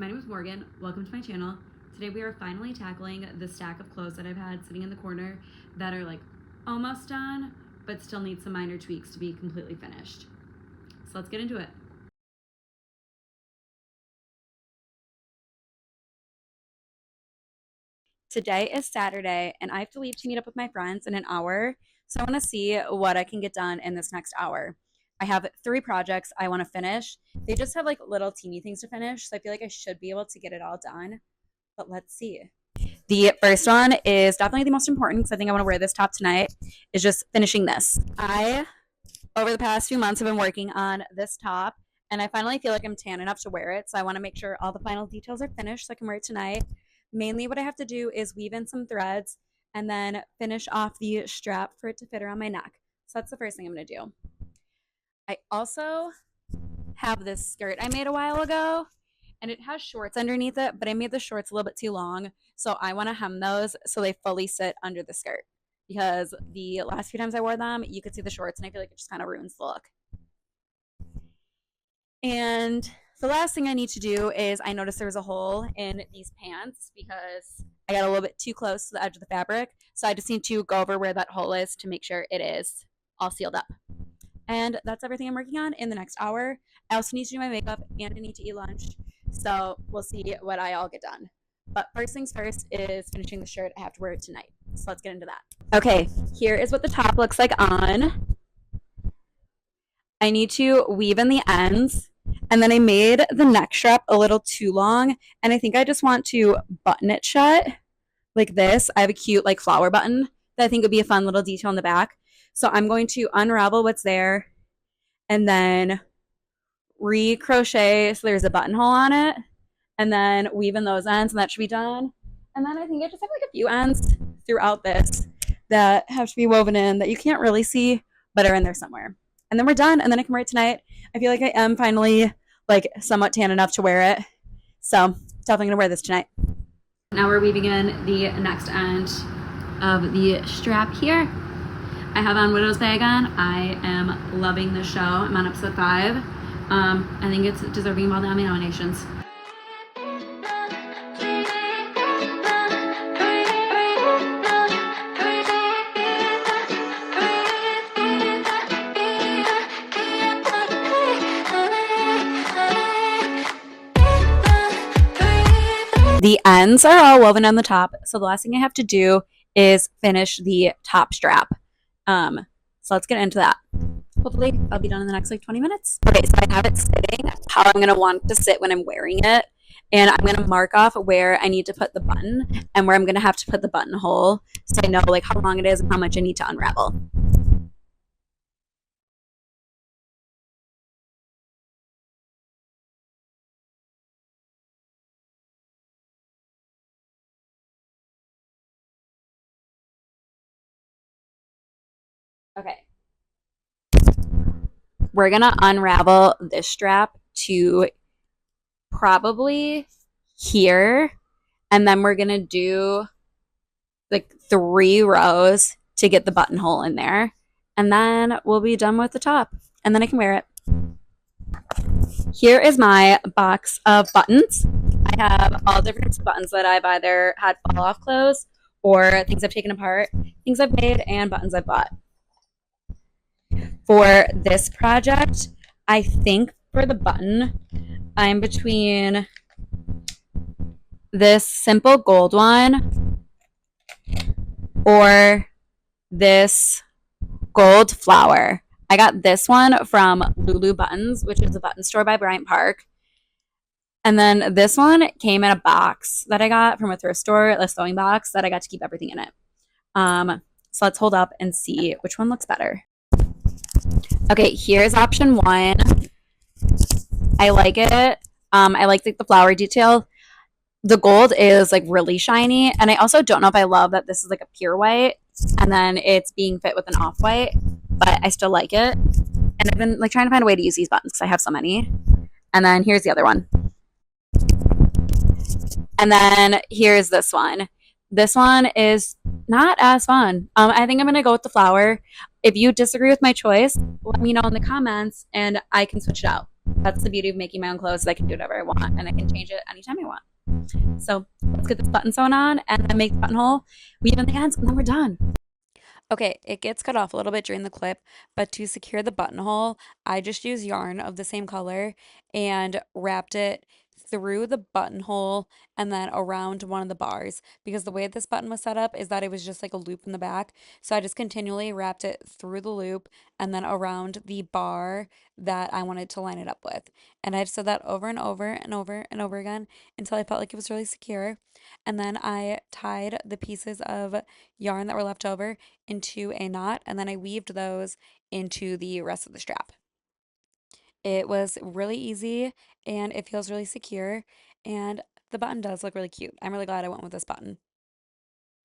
my name is Morgan. Welcome to my channel. Today we are finally tackling the stack of clothes that I've had sitting in the corner that are like almost done, but still need some minor tweaks to be completely finished. So let's get into it. Today is Saturday and I have to leave to meet up with my friends in an hour. So I want to see what I can get done in this next hour. I have 3 projects I want to finish. They just have like little teeny things to finish. So I feel like I should be able to get it all done, but let's see. The first one is definitely the most important because I think I want to wear this top tonight, is just finishing this. Over the past few months, have been working on this top and I finally feel like I'm tan enough to wear it. So I want to make sure all the final details are finished so I can wear it tonight. Mainly what I have to do is weave in some threads and then finish off the strap for it to fit around my neck. So that's the first thing I'm going to do. I also have this skirt I made a while ago and it has shorts underneath it, but I made the shorts a little bit too long. So I want to hem those so they fully sit under the skirt, because the last few times I wore them, you could see the shorts and I feel like it just kind of ruins the look. And the last thing I need to do is, I noticed there was a hole in these pants because I got a little bit too close to the edge of the fabric. So I just need to go over where that hole is to make sure it is all sealed up. And that's everything I'm working on in the next hour. I also need to do my makeup and I need to eat lunch. So we'll see what I all get done. But first things first is finishing the shirt. I have to wear it tonight. So let's get into that. Okay, here is what the top looks like on. I need to weave in the ends. And then I made the neck strap a little too long. And I think I just want to button it shut like this. I have a cute like flower button that I think would be a fun little detail in the back. So I'm going to unravel what's there and then recrochet so there's a buttonhole on it, and then weave in those ends, and that should be done. And then I think I just have like a few ends throughout this that have to be woven in that you can't really see but are in there somewhere. And then we're done, and then I can wear it tonight. I feel like I am finally like somewhat tan enough to wear it. So definitely gonna wear this tonight. Now we're weaving in the next end of the strap here. I have on Widow's Bag on. I am loving the show. I'm on episode 5. I think it's deserving of all the Emmy nominations. The ends are all woven on the top, so the last thing I have to do is finish the top strap. So let's get into that. Hopefully I'll be done in the next like 20 minutes. Okay, so I have it sitting how I'm going to want to sit when I'm wearing it. And I'm going to mark off where I need to put the button and where I'm going to have to put the buttonhole, so I know like how long it is and how much I need to unravel. Okay. We're going to unravel this strap to probably here, and then we're going to do like 3 rows to get the buttonhole in there, and then we'll be done with the top, and then I can wear it. Here is my box of buttons. I have all different buttons that I've either had fall off clothes or things I've taken apart, things I've made, and buttons I've bought. For this project, I think for the button, I'm between this simple gold one or this gold flower. I got this one from Lulu Buttons, which is a button store by Bryant Park. And then this one came in a box that I got from a thrift store, a sewing box that I got to keep everything in it. So let's hold up and see which one looks better. Okay, here's option 1. I like it. I like the flower detail. The gold is like really shiny, and I also don't know if I love that this is like a pure white and then it's being fit with an off-white, but I still like it. And I've been like trying to find a way to use these buttons because I have so many. And then here's the other one. And then here's this one. This one is not as fun. I think I'm going to go with the flower. If you disagree with my choice, let me know in the comments and I can switch it out. That's the beauty of making my own clothes. I can do whatever I want and I can change it anytime I want. So let's get this button sewn on and then make the buttonhole, weave in the ends, and then we're done. Okay, it gets cut off a little bit during the clip, but to secure the buttonhole, I just used yarn of the same color and wrapped it through the buttonhole and then around one of the bars because the way this button was set up is that it was just like a loop in the back. So I just continually wrapped it through the loop and then around the bar that I wanted to line it up with. And I just did that over and over and over and over again until I felt like it was really secure. And then I tied the pieces of yarn that were left over into a knot and then I weaved those into the rest of the strap. It was really easy and it feels really secure and the button does look really cute. I'm really glad I went with this button.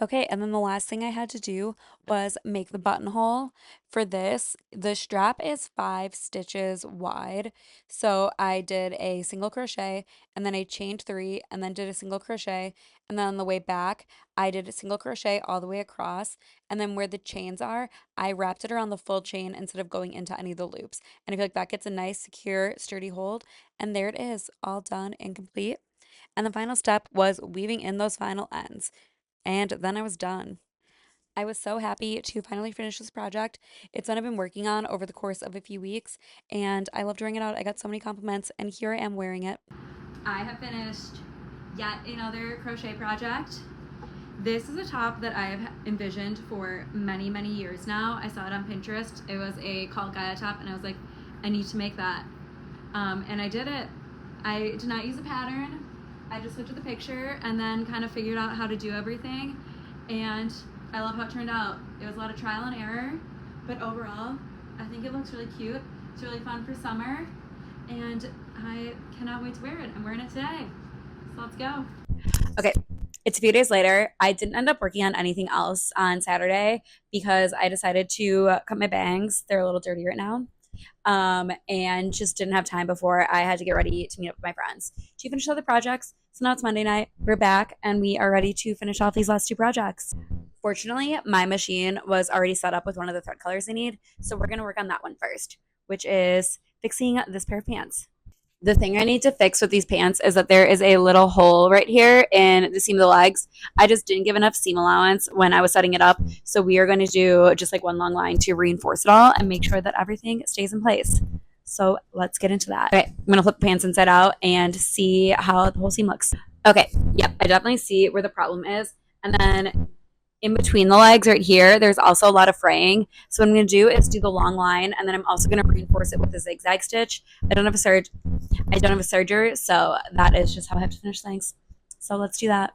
Okay, and then the last thing I had to do was make the buttonhole. For this, the strap is 5 stitches wide. So I did a single crochet and then I chained 3 and then did a single crochet. And then on the way back, I did a single crochet all the way across. And then where the chains are, I wrapped it around the full chain instead of going into any of the loops. And I feel like that gets a nice, secure, sturdy hold. And there it is, all done and complete. And the final step was weaving in those final ends. And then I was done. I was so happy to finally finish this project. It's one I've been working on over the course of a few weeks, and I love drawing it out. I got so many compliments, and here I am wearing it. I have finished yet another crochet project. This is a top that I have envisioned for many, many years now. I saw it on Pinterest. It was a Call Gaia top, and I was like, I need to make that. And I did it. I did not use a pattern. I just looked at the picture and then kind of figured out how to do everything. And I love how it turned out. It was a lot of trial and error, but overall, I think it looks really cute. It's really fun for summer, and I cannot wait to wear it. I'm wearing it today, so let's go. Okay, it's a few days later. I didn't end up working on anything else on Saturday because I decided to cut my bangs. They're a little dirty right now. And just didn't have time before I had to get ready to meet up with my friends to finish all the projects. So now it's Monday night. We're back and we are ready to finish off these last 2 projects. Fortunately, my machine was already set up with one of the thread colors I need. So we're going to work on that one first, which is fixing this pair of pants. The thing I need to fix with these pants is that there is a little hole right here in the seam of the legs. I just didn't give enough seam allowance when I was setting it up. So we are going to do just like one long line to reinforce it all and make sure that everything stays in place. So let's get into that. Okay, I'm going to flip the pants inside out and see how the whole seam looks. Okay, yep, I definitely see where the problem is. And then in between the legs right here, there's also a lot of fraying. So what I'm going to do is do the long line, and then I'm also going to reinforce it with a zigzag stitch. I don't have a serger, so that is just how I have to finish things. So let's do that.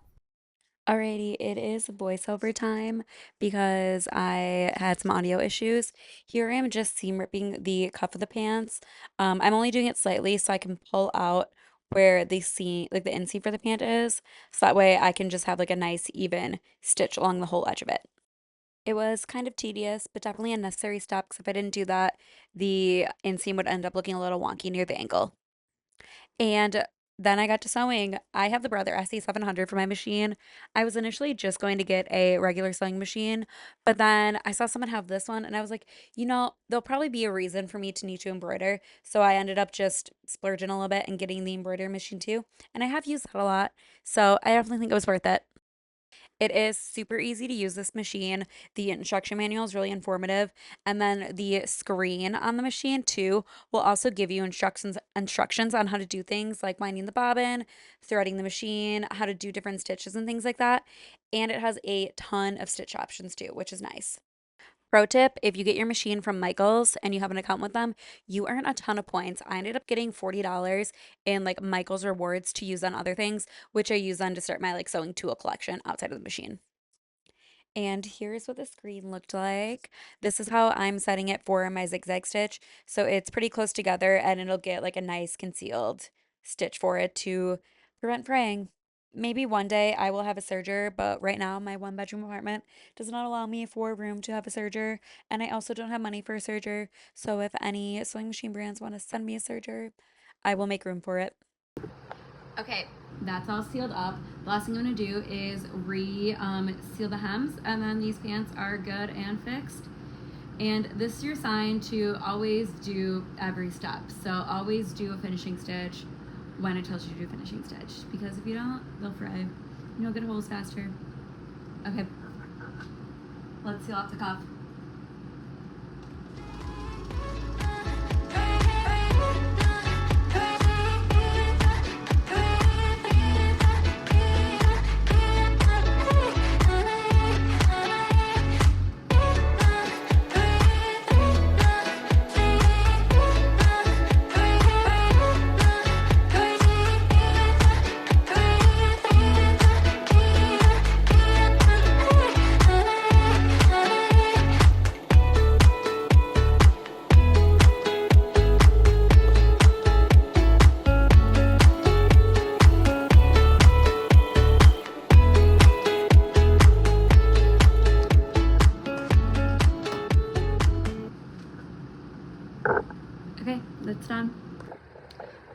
Alrighty, it is voiceover time because I had some audio issues. Here I am just seam ripping the cuff of the pants. I'm only doing it slightly so I can pull out where the seam, like the inseam for the pant is, so that way I can just have like a nice even stitch along the whole edge of it. It was kind of tedious, but definitely a necessary step because if I didn't do that, the inseam would end up looking a little wonky near the ankle. And then I got to sewing. I have the Brother SE700 for my machine. I was initially just going to get a regular sewing machine, but then I saw someone have this one and I was like, there'll probably be a reason for me to need to embroider. So I ended up just splurging a little bit and getting the embroidery machine too. And I have used that a lot. So I definitely think it was worth it. It is super easy to use this machine. The instruction manual is really informative. And then the screen on the machine too will also give you instructions on how to do things like winding the bobbin, threading the machine, how to do different stitches and things like that. And it has a ton of stitch options too, which is nice. Pro tip, if you get your machine from Michaels and you have an account with them, you earn a ton of points. I ended up getting $40 in like Michaels rewards to use on other things, which I use on to start my like sewing tool collection outside of the machine. And here's what the screen looked like. This is how I'm setting it for my zigzag stitch. So it's pretty close together and it'll get like a nice concealed stitch for it to prevent fraying. Maybe one day I will have a serger, but right now my 1 bedroom apartment does not allow me for room to have a serger, and I also don't have money for a serger. So if any sewing machine brands want to send me a serger, I will make room for it. Okay, that's all sealed up. The last thing I'm gonna do is seal the hems, and then these pants are good and fixed. And this is your sign to always do every step. So always do a finishing stitch when it tells you to do a finishing stitch, because if you don't, they'll fray. You'll get holes faster. Okay, let's seal off the cuff. Okay, that's done.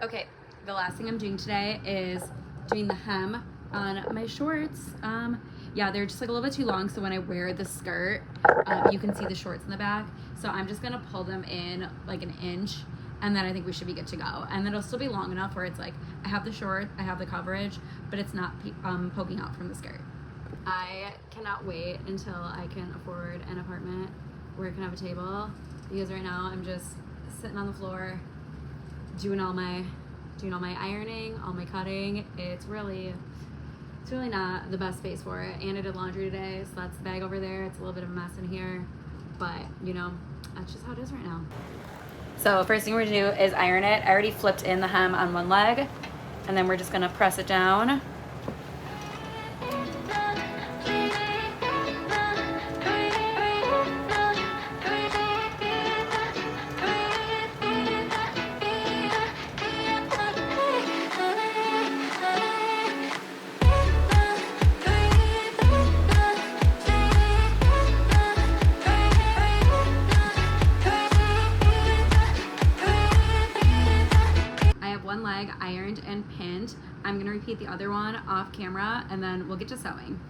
Okay, the last thing I'm doing today is doing the hem on my shorts. Yeah, they're just like a little bit too long, so when I wear the skirt, you can see the shorts in the back. So I'm just gonna pull them in like an inch, and then I think we should be good to go. And then it'll still be long enough where it's like, I have the short, I have the coverage, but it's not poking out from the skirt. I cannot wait until I can afford an apartment where I can have a table, because right now I'm just sitting on the floor doing all my ironing, all my cutting. It's really not the best space for it. And I did laundry today, so that's the bag over there. It's a little bit of a mess in here, but you know, that's just how it is right now. So first thing we're gonna do is iron it. I already flipped in the hem on one leg, and then we're just gonna press it down. Ironed and pinned. I'm gonna repeat the other one off camera, and then we'll get to sewing.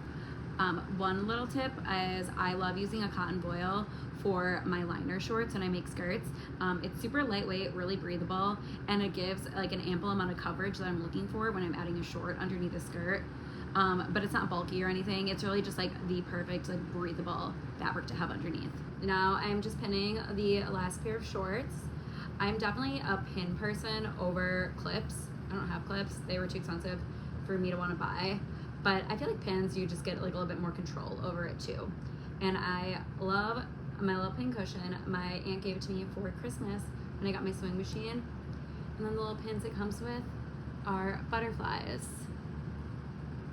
One little tip is I love using a cotton voile for my liner shorts when I make skirts. It's super lightweight, really breathable, and it gives like an ample amount of coverage that I'm looking for when I'm adding a short underneath a skirt. But it's not bulky or anything. It's really just like the perfect like breathable fabric to have underneath. Now I'm just pinning the last pair of shorts. I'm definitely a pin person over clips. I don't have clips. They were too expensive for me to want to buy. But I feel like pins, you just get like a little bit more control over it too. And I love my little pin cushion. My aunt gave it to me for Christmas when I got my sewing machine. And then the little pins it comes with are butterflies.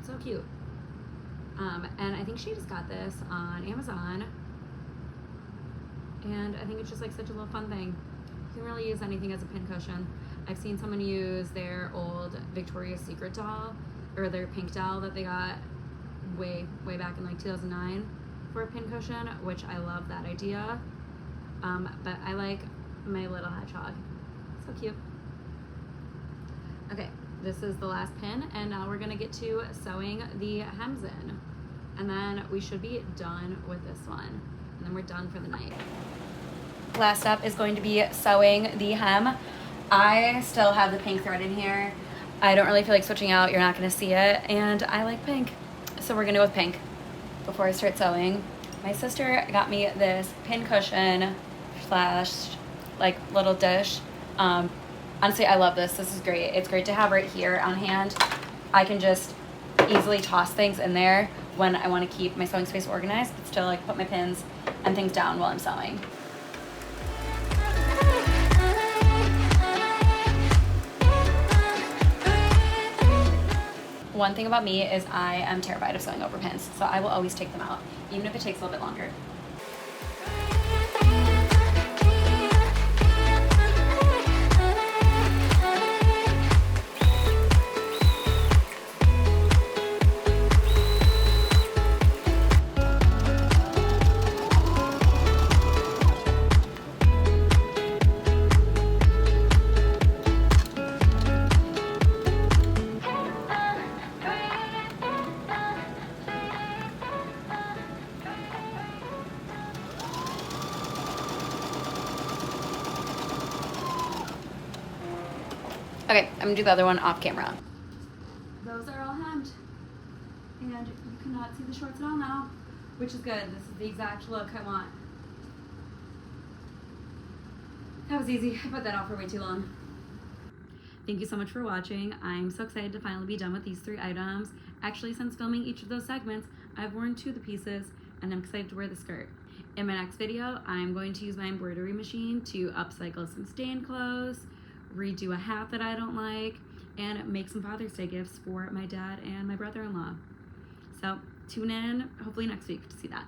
So cute. And I think she just got this on Amazon. And I think it's just like such a little fun thing. You can really use anything as a pin cushion. I've seen someone use their old Victoria's Secret doll, or their pink doll that they got way back in like 2009 for a pin cushion, which I love that idea. But I like my little hedgehog. So cute. Okay, this is the last pin, and now we're gonna get to sewing the hems in. And then we should be done with this one. And then we're done for the night. Last up is going to be sewing the hem. I still have the pink thread in here. I don't really feel like switching out. You're not going to see it. And I like pink. So we're going to go with pink before I start sewing. My sister got me this pin cushion slash like little dish. Honestly, I love this. This is great. It's great to have right here on hand. I can just easily toss things in there when I want to keep my sewing space organized, but still like put my pins and things down while I'm sewing. One thing about me is I am terrified of sewing over pins, so I will always take them out, even if it takes a little bit longer. Okay, I'm gonna do the other one off camera. Those are all hemmed. And you cannot see the shorts at all now, which is good. This is the exact look I want. That was easy. I put that out for way too long. Thank you so much for watching. I'm so excited to finally be done with these 3 items. Actually, since filming each of those segments, I've worn 2 of the pieces, and I'm excited to wear the skirt. In my next video, I'm going to use my embroidery machine to upcycle some stained clothes, redo a hat that I don't like, and make some Father's Day gifts for my dad and my brother-in-law. So tune in hopefully next week to see that.